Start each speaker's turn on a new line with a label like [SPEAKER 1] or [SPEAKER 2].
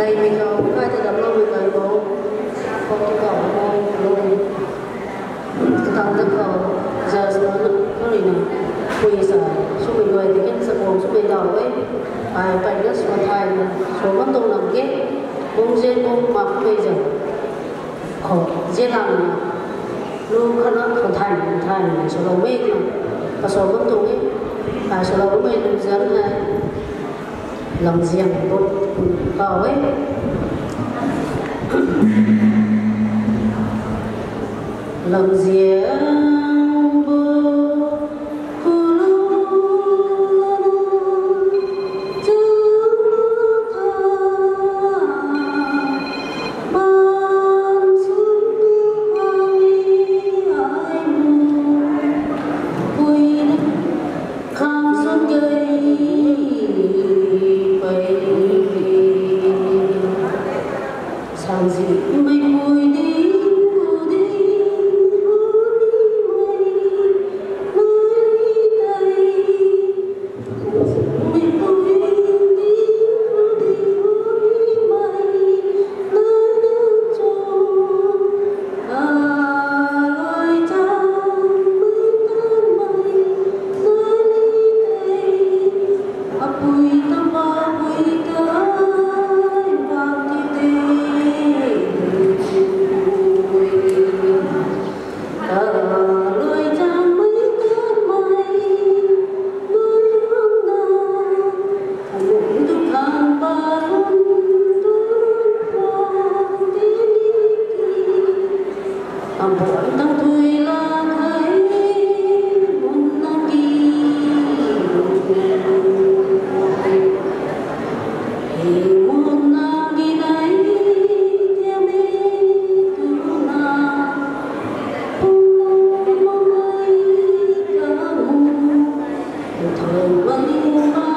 [SPEAKER 1] đây mình có hai từ đập luôn mình phải có không có cầu luôn thằng tức cầu giờ nó gì này quỳ sợ số mình người thì cái sợ buồn số mình đầu ấy phải rất là thay số mất tôn làm kết bông dên bông mặc bây giờ khổ dễ làm luôn không thành số đầu mê và số mất tôn ấy và số đầu mê được dẫn này làm riêng tốt cầu ấy làm riêng Hãy subscribe cho kênh Ghiền Mì Gõ để không bỏ lỡ những video hấp dẫn.